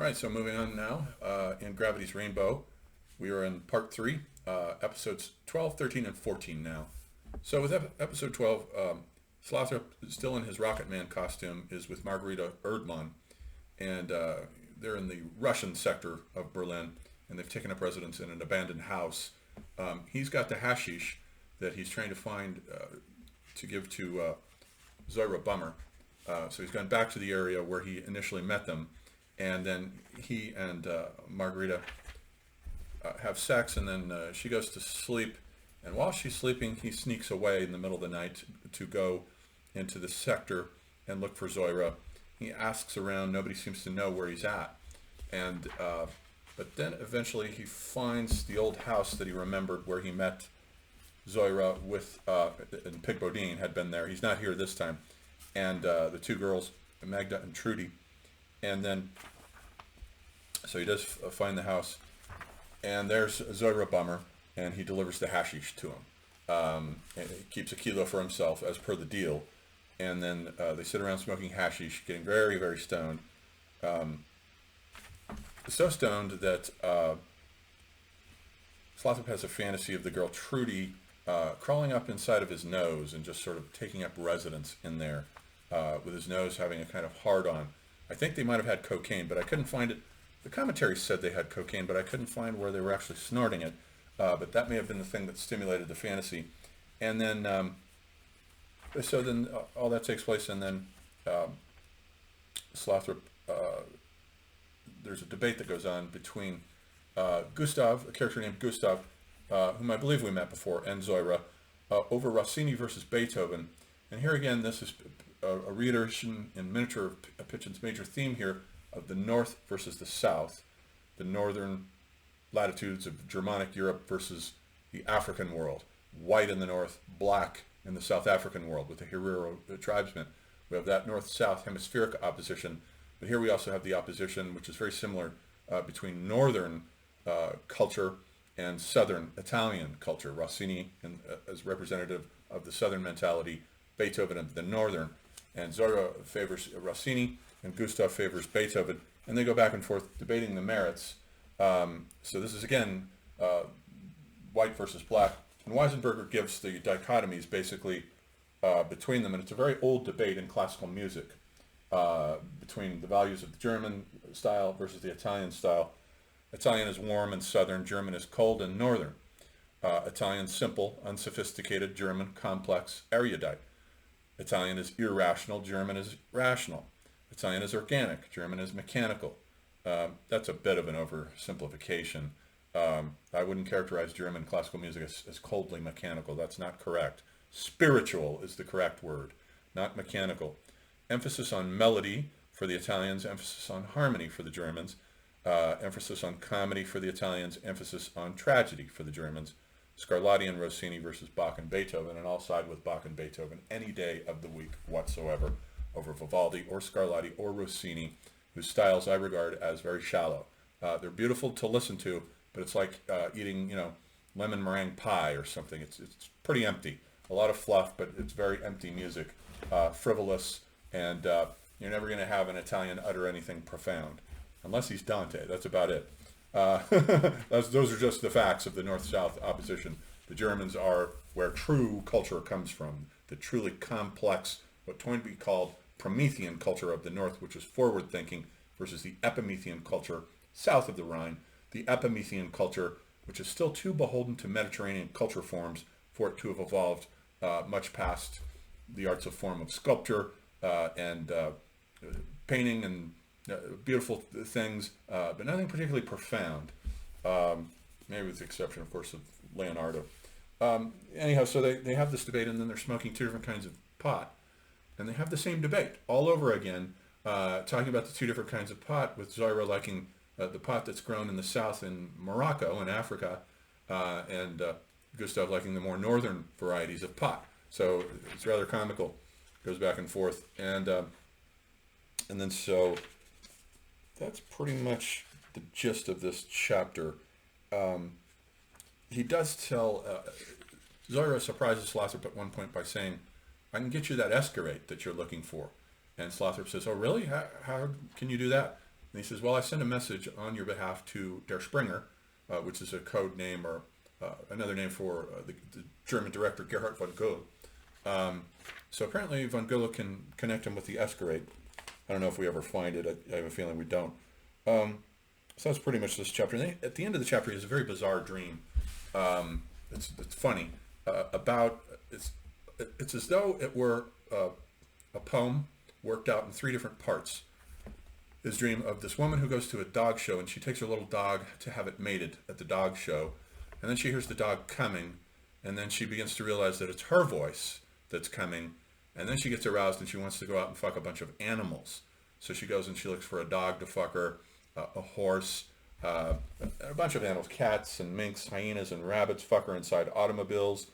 All right, so moving on now, in Gravity's Rainbow, we are in part 3, episodes 12, 13, and 14 now. So with episode 12, Slothrop, still in his Rocket Man costume, is with Margarita Erdmann, and they're in the Russian sector of Berlin, and they've taken up residence in an abandoned house. He's got the hashish that he's trying to find to give to Zoira Bummer. So he's gone back to the area where he initially met them, and then he and Margarita have sex, and then she goes to sleep. And while she's sleeping, he sneaks away in the middle of the night to go into the sector and look for Zoira. He asks around, nobody seems to know where he's at. And but then eventually he finds the old house that he remembered where he met Zoira with, and Pig Bodine had been there. He's not here this time. And the two girls, Magda and Trudy. And then, so he does find the house, and there's Zoira Bummer, and he delivers the hashish to him. And he keeps a kilo for himself, as per the deal. And then they sit around smoking hashish, getting very, very stoned. So stoned that Slothrop has a fantasy of the girl Trudy crawling up inside of his nose and just sort of taking up residence in there, with his nose having a kind of hard-on. I think they might have had cocaine, but I couldn't find it. The commentary said they had cocaine, but I couldn't find where they were actually snorting it. But that may have been the thing that stimulated the fantasy. And then, so then all that takes place, and then Slothrop, there's a debate that goes on between Gustav, a character named Gustav, whom I believe we met before, and Zoira, over Rossini versus Beethoven. And here again, this is a reiteration in miniature of Pynchon's major theme here of the North versus the South, the northern latitudes of Germanic Europe versus the African world. White in the north, black in the South African world with the Herero tribesmen. We have that north-south hemispheric opposition, but here we also have the opposition, which is very similar, between northern culture and southern Italian culture. Rossini as representative of the southern mentality, Beethoven of the northern. And Zoira favors Rossini, and Gustav favors Beethoven, and they go back and forth debating the merits. So this is again white versus black, and Weisenberger gives the dichotomies basically between them, and it's a very old debate in classical music between the values of the German style versus the Italian style. Italian is warm and southern, German is cold and northern. Italian simple, unsophisticated, German complex, erudite. Italian is irrational, German is rational. Italian is organic, German is mechanical. That's a bit of an oversimplification. I wouldn't characterize German classical music as coldly mechanical. That's not correct. Spiritual is the correct word, not mechanical. Emphasis on melody for the Italians, emphasis on harmony for the Germans, emphasis on comedy for the Italians, emphasis on tragedy for the Germans. Scarlatti and Rossini versus Bach and Beethoven, and I'll side with Bach and Beethoven any day of the week whatsoever over Vivaldi or Scarlatti or Rossini, whose styles I regard as very shallow. They're beautiful to listen to, but it's like eating, lemon meringue pie or something. It's pretty empty. A lot of fluff, but it's very empty music, frivolous, and you're never going to have an Italian utter anything profound, unless he's Dante. That's about it. Those are just the facts of the North-South opposition. The Germans are where true culture comes from, the truly complex, what Toynbee called Promethean culture of the North, which is forward-thinking, versus the Epimethean culture south of the Rhine, the Epimethean culture, which is still too beholden to Mediterranean culture forms for it to have evolved much past the arts of form of sculpture and painting and beautiful things, but nothing particularly profound, maybe with the exception, of course, of Leonardo. Anyhow, so they have this debate, and then they're smoking two different kinds of pot, and they have the same debate all over again, talking about the two different kinds of pot, with Zoira liking the pot that's grown in the south in Morocco in Africa, and Gustav liking the more northern varieties of pot. So it's rather comical, goes back and forth, and then so that's pretty much the gist of this chapter. He does tell, Zoira surprises Slothrop at one point by saying, I can get you that escarate that you're looking for. And Slothrop says, oh really? How can you do that? And he says, well, I sent a message on your behalf to Der Springer, which is a code name or another name for the German director Gerhard von Göhl. So apparently von Göhl can connect him with the Escarate. I don't know if we ever find it. I have a feeling we don't. So that's pretty much this chapter. And at the end of the chapter, he has a very bizarre dream. It's funny. It's as though it were a poem worked out in 3 different parts. His dream of this woman who goes to a dog show, and she takes her little dog to have it mated at the dog show. And then she hears the dog coming, and then she begins to realize that it's her voice that's coming. And then she gets aroused and she wants to go out and fuck a bunch of animals. So she goes and she looks for a dog to fuck her, a horse, a bunch of animals, cats and minks, hyenas and rabbits, fuck her inside automobiles.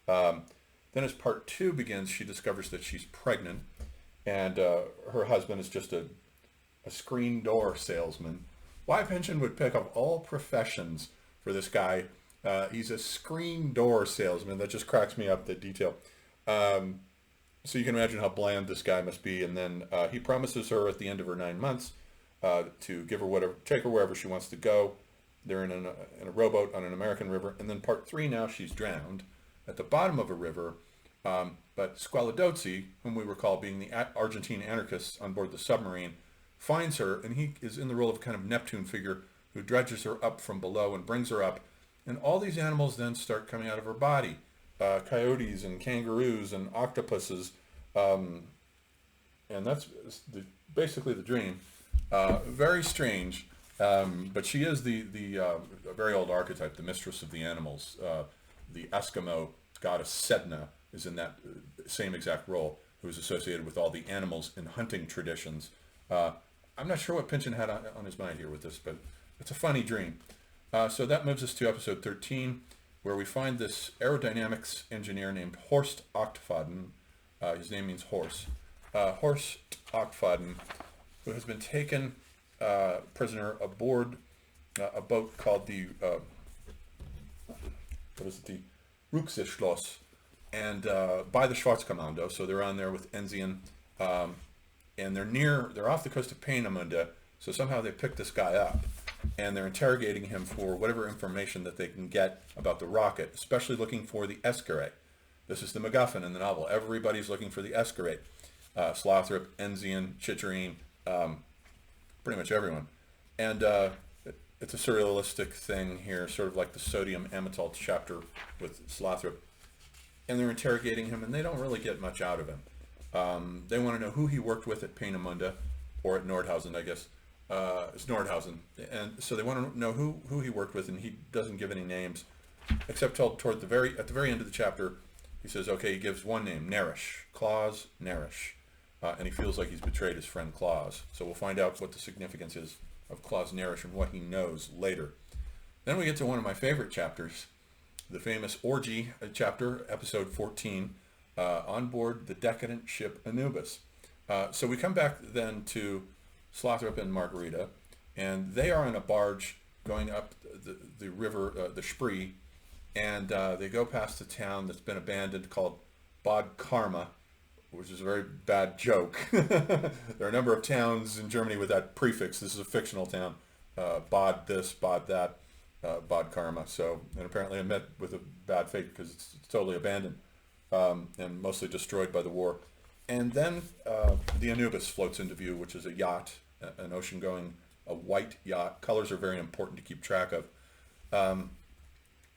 Then as part 2 begins, she discovers that she's pregnant, and her husband is just a screen door salesman. Why Pynchon would pick up all professions for this guy? He's a screen door salesman. That just cracks me up, the detail. So you can imagine how bland this guy must be. And then he promises her at the end of her 9 months to give her whatever, take her wherever she wants to go. They're in a rowboat on an American river. And then part 3 now, she's drowned at the bottom of a river. But Squalidozzi, whom we recall being the Argentine anarchists on board the submarine, finds her, and he is in the role of kind of Neptune figure who dredges her up from below and brings her up. And all these animals then start coming out of her body. Coyotes and kangaroos and octopuses. And that's basically the dream. Very strange. But she is the very old archetype, the mistress of the animals. The Eskimo goddess Sedna is in that same exact role, who is associated with all the animals in hunting traditions. I'm not sure what Pynchon had on his mind here with this, but it's a funny dream. So that moves us to episode 13, where we find this aerodynamics engineer named Horst Ochtfaden. His name means horse. Horst Ochtfaden, who has been taken prisoner aboard a boat called the Rücksichtschloss, and by the Schwarzkommando. So they're on there with Enzian, and they're off the coast of Peenemünde. So somehow they pick this guy up, and they're interrogating him for whatever information that they can get about the rocket, especially looking for the Escarate. This is the MacGuffin in the novel. Everybody's looking for the Escarate. Slothrop, Enzian, Chicherine, pretty much everyone. And it's a surrealistic thing here, sort of like the sodium Untitled Chapter with Slothrop. And they're interrogating him, and they don't really get much out of him. They want to know who he worked with at Peenemünde, or at Nordhausen, I guess. It's Nordhausen. And so they want to know who he worked with, and he doesn't give any names, except at the very end of the chapter, he says, okay, he gives one name, Nerish, Claus Nerish. And he feels like he's betrayed his friend Claus. So we'll find out what the significance is of Claus Nerish and what he knows later. Then we get to one of my favorite chapters, the famous orgy chapter, episode 14, on board the decadent ship Anubis. So we come back then to Slothrop and Margarita, and they are on a barge going up the river, the Spree, and they go past a town that's been abandoned called Bad Karma, which is a very bad joke. There are a number of towns in Germany with that prefix. This is a fictional town. Bad this, Bad that, Bad Karma. So, and apparently it met with a bad fate because it's totally abandoned and mostly destroyed by the war. And then the Anubis floats into view, which is a yacht, an ocean-going, a white yacht. Colors are very important to keep track of.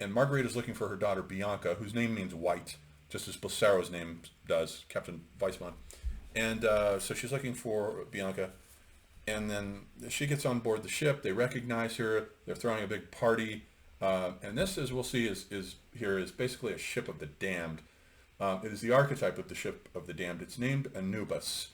And Margarita's looking for her daughter Bianca, whose name means white, just as Blissaro's name does, Captain Weissman. And so she's looking for Bianca. And then she gets on board the ship. They recognize her. They're throwing a big party. And this, as we'll see, is basically a ship of the damned. It is the archetype of the ship of the damned. It's named Anubis.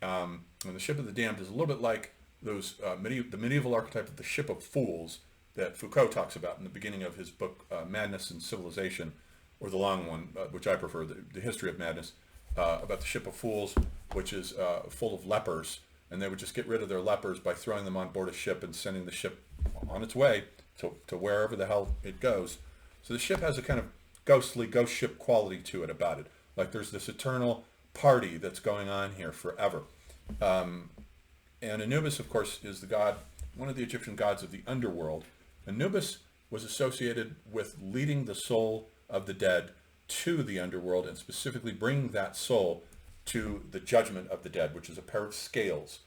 And the ship of the damned is a little bit like those the medieval archetype of the ship of fools that Foucault talks about in the beginning of his book Madness and Civilization, or the long one, which I prefer, the History of Madness, about the ship of fools, which is full of lepers, and they would just get rid of their lepers by throwing them on board a ship and sending the ship on its way to wherever the hell it goes. So the ship has a kind of ghostly ghost ship quality to it about it. Like there's this eternal party that's going on here forever. And Anubis, of course, is the god, one of the Egyptian gods of the underworld. Anubis was associated with leading the soul of the dead to the underworld, and specifically bringing that soul to the judgment of the dead, which is a pair of scales.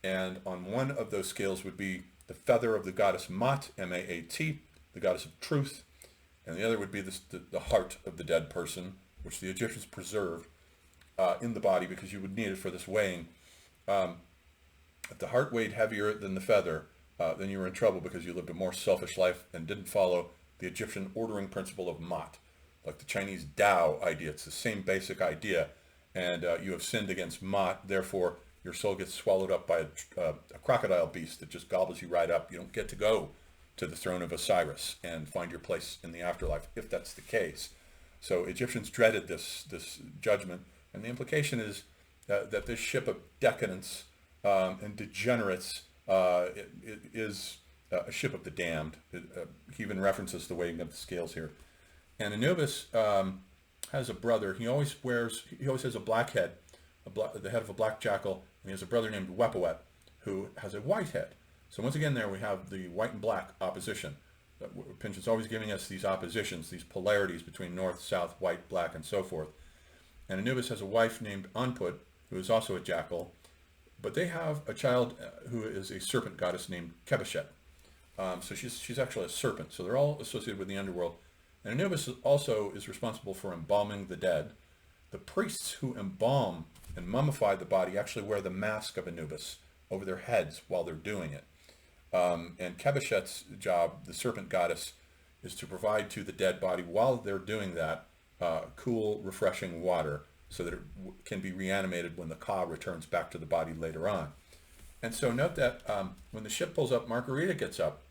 And on one of those scales would be the feather of the goddess Maat, M-A-A-T, the goddess of truth, and the other would be the heart of the dead person, which the Egyptians preserved in the body because you would need it for this weighing. If the heart weighed heavier than the feather, then you were in trouble because you lived a more selfish life and didn't follow the Egyptian ordering principle of Maat, like the Chinese Tao idea. It's the same basic idea, and you have sinned against Maat, therefore your soul gets swallowed up by a crocodile beast that just gobbles you right up. You don't get to go to the throne of Osiris and find your place in the afterlife, if that's the case. So Egyptians dreaded this judgment, and the implication is that this ship of decadence and degenerates it is a ship of the damned. He even references the weighing of the scales here. And Anubis has a brother. He always has a black head, the head of a black jackal, and he has a brother named Wepawet, who has a white head. So once again there we have the white and black opposition. Pynchon's always giving us these oppositions, these polarities between north, south, white, black, and so forth. And Anubis has a wife named Anput, who is also a jackal, but they have a child who is a serpent goddess named Kebeshet. So she's actually a serpent. So they're all associated with the underworld. And Anubis also is responsible for embalming the dead. The priests who embalm and mummify the body actually wear the mask of Anubis over their heads while they're doing it. And Kebeshet's job, the serpent goddess, is to provide to the dead body while they're doing that cool, refreshing water so that it can be reanimated when the Ka returns back to the body later on. And so note that when the ship pulls up, Margarita gets up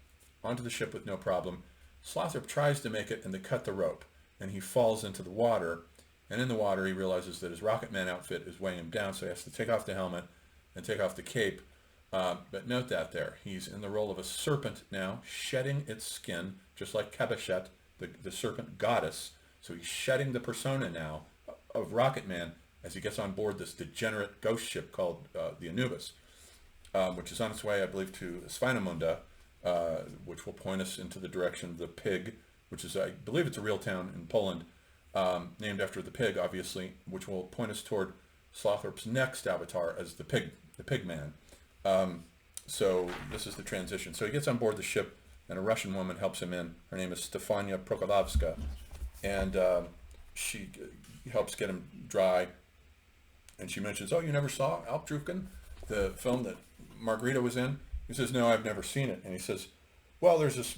onto the ship with no problem. Slothrop tries to make it, and they cut the rope, and he falls into the water. And in the water, he realizes that his Rocket Man outfit is weighing him down, so he has to take off the helmet and take off the cape. But note that there, he's in the role of a serpent now, shedding its skin, just like Kebeshet, the serpent goddess. So he's shedding the persona now of Rocket Man as he gets on board this degenerate ghost ship called the Anubis, which is on its way, I believe, to Swinemunda, which will point us into the direction of the pig, which is, I believe it's a real town in Poland, named after the pig, obviously, which will point us toward Slothrop's next avatar as the pig man. So this is the transition. So he gets on board the ship, and a Russian woman helps him in. Her name is Stefania Prokolovska, and she helps get him dry. And she mentions, "Oh, you never saw Alpdrucken, the film that Margarita was in?" He says, "No, I've never seen it." And he says, "Well, there's this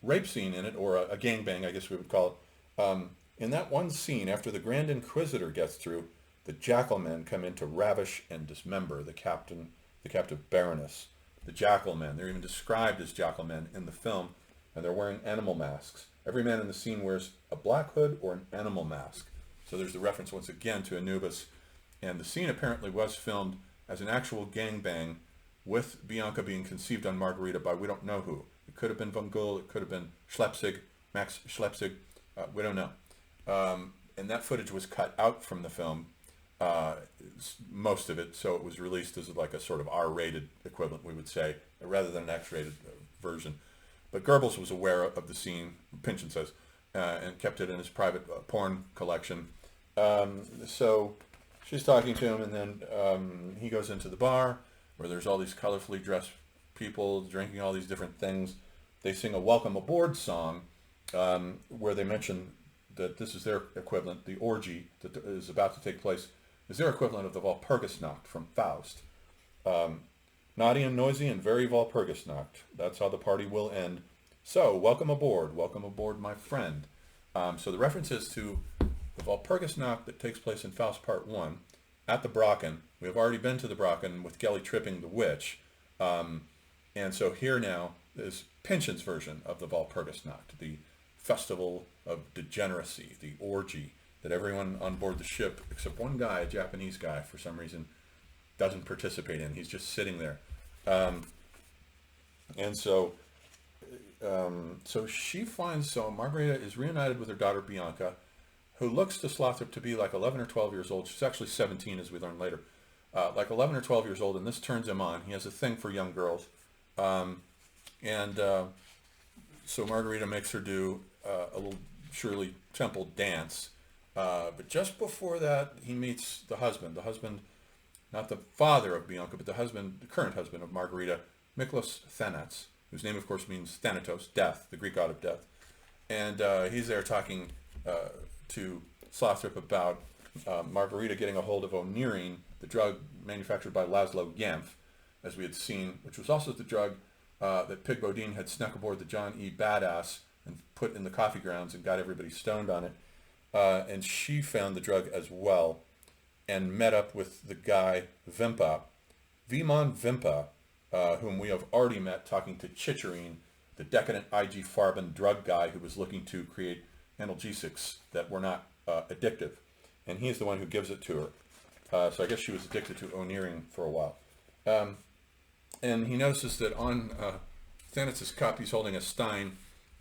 rape scene in it, or a gangbang, I guess we would call it. In that one scene, after the Grand Inquisitor gets through, the jackal men come in to ravish and dismember the captive Baroness. The jackal men, they're even described as jackal men in the film, and they're wearing animal masks. Every man in the scene wears a black hood or an animal mask." So there's the reference once again to Anubis. And the scene apparently was filmed as an actual gangbang, with Bianca being conceived on Margarita by we don't know who. It could have been Von Gull, it could have been Schlepsig, Max Schlepsig, we don't know. And that footage was cut out from the film, most of it, so it was released as like a sort of R-rated equivalent, we would say, rather than an X-rated version. But Goebbels was aware of the scene, Pynchon says, and kept it in his private porn collection. So she's talking to him, and then he goes into the bar where there's all these colorfully dressed people drinking all these different things. They sing a welcome aboard song where they mention that this is their equivalent, the orgy that is about to take place is their equivalent of the Walpurgisnacht from Faust. Naughty and noisy and very Walpurgisnacht. That's how the party will end. So, welcome aboard, my friend. So the reference is to the Walpurgisnacht that takes place in Faust Part 1 at the Brocken. We have already been to the Brocken with Gelly tripping the witch. And so here now is Pynchon's version of the Walpurgisnacht, the festival of degeneracy, the orgy that everyone on board the ship, except one guy, a Japanese guy, for some reason, doesn't participate in. He's just sitting there. And so she finds, so Margarita is reunited with her daughter Bianca, who looks to Slothrop to be like 11 or 12 years old. She's actually 17, as we learn later. like 11 or 12 years old, and this turns him on. He has a thing for young girls. And so Margarita makes her do a little Shirley Temple dance. But just before that, he meets the husband, not the father of Bianca, but the husband, the current husband of Margarita, Miklos Thanats, whose name, of course, means Thanatos, death, the Greek god of death. And he's there talking to Slothrop about Margarita getting a hold of onirine, the drug manufactured by Laszlo Yanf, as we had seen, which was also the drug that Pig Bodine had snuck aboard the John E. Badass and put in the coffee grounds and got everybody stoned on it. And she found the drug as well and met up with the guy Vimpa, Vimon Vimpa, whom we have already met talking to Chicherine, the decadent IG Farben drug guy who was looking to create analgesics that were not addictive. And he's the one who gives it to her. So I guess she was addicted to onirine for a while. And he notices that on Thanos' cup he's holding a stein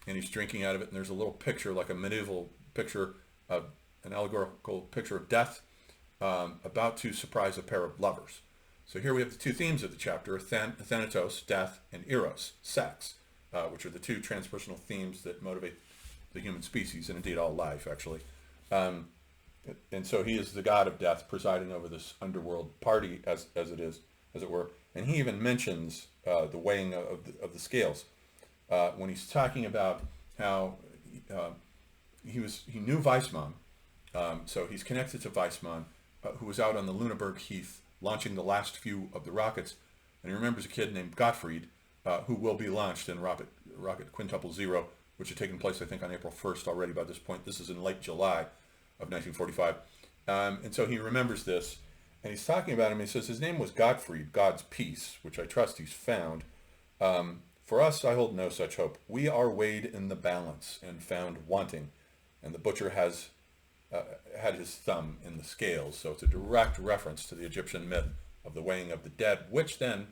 and he's drinking out of it, and there's a little picture, like a medieval picture, of an allegorical picture of death, about to surprise a pair of lovers. So here we have the two themes of the chapter, Thanatos, death, and Eros, sex, which are the two transpersonal themes that motivate the human species, and indeed all life, actually. And so he is the god of death, presiding over this underworld party, as it is, as it were. And he even mentions the weighing of the scales when he's talking about how he knew Weissmann, so he's connected to Weissmann, who was out on the Lüneburg Heath launching the last few of the rockets, and he remembers a kid named Gottfried who will be launched in rocket Quintuple Zero, which had taken place, I think, on April 1st already by this point. This is in late July of 1945, and so he remembers this, and he's talking about him. He says his name was Gottfried, God's peace, which I trust he's found. For us, I hold no such hope. We are weighed in the balance and found wanting, and the butcher has had his thumb in the scales. So it's a direct reference to the Egyptian myth of the weighing of the dead, which then,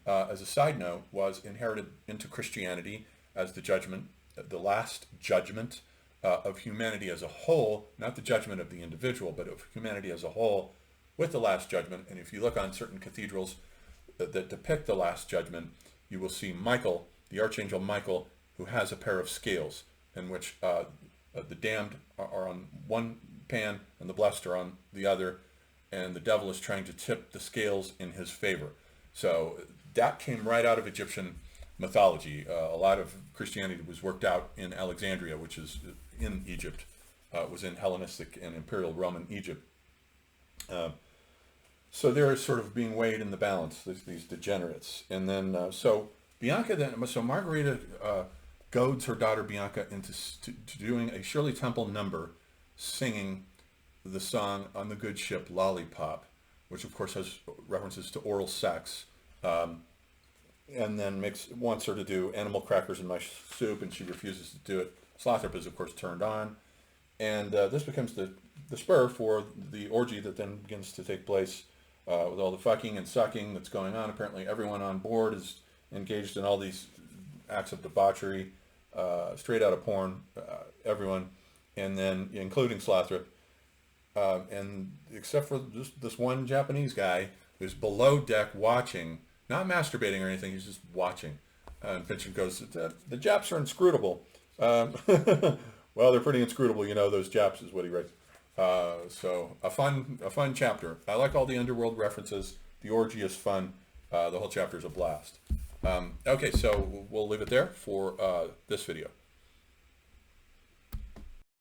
as a side note, was inherited into Christianity as the judgment, the last judgment of humanity as a whole, not the judgment of the individual, but of humanity as a whole, with the Last Judgment. And if you look on certain cathedrals that depict the Last Judgment, you will see Michael, the Archangel Michael, who has a pair of scales in which the damned are on one pan and the blessed are on the other, and the devil is trying to tip the scales in his favor. So that came right out of Egyptian mythology. A lot of Christianity was worked out in Alexandria, which is in Egypt, was in Hellenistic and Imperial Roman Egypt. So they're sort of being weighed in the balance, these degenerates. And then, so Margarita goads her daughter Bianca into doing a Shirley Temple number, singing the song On the Good Ship Lollipop, which of course has references to oral sex, and then wants her to do Animal Crackers in My Soup, and she refuses to do it. Slothrop is of course turned on, and this becomes the spur for the orgy that then begins to take place with all the fucking and sucking that's going on. Apparently everyone on board is engaged in all these acts of debauchery, straight out of porn, everyone, and then including Slothrop, and except for this one Japanese guy who's below deck watching, not masturbating or anything, he's just watching. And Pynchon goes, the Japs are inscrutable. Well, they're pretty inscrutable, you know, those Japs, is what he writes. So a fun chapter. I like all the underworld references. The orgy is fun. The whole chapter is a blast. Okay, so we'll leave it there for this video.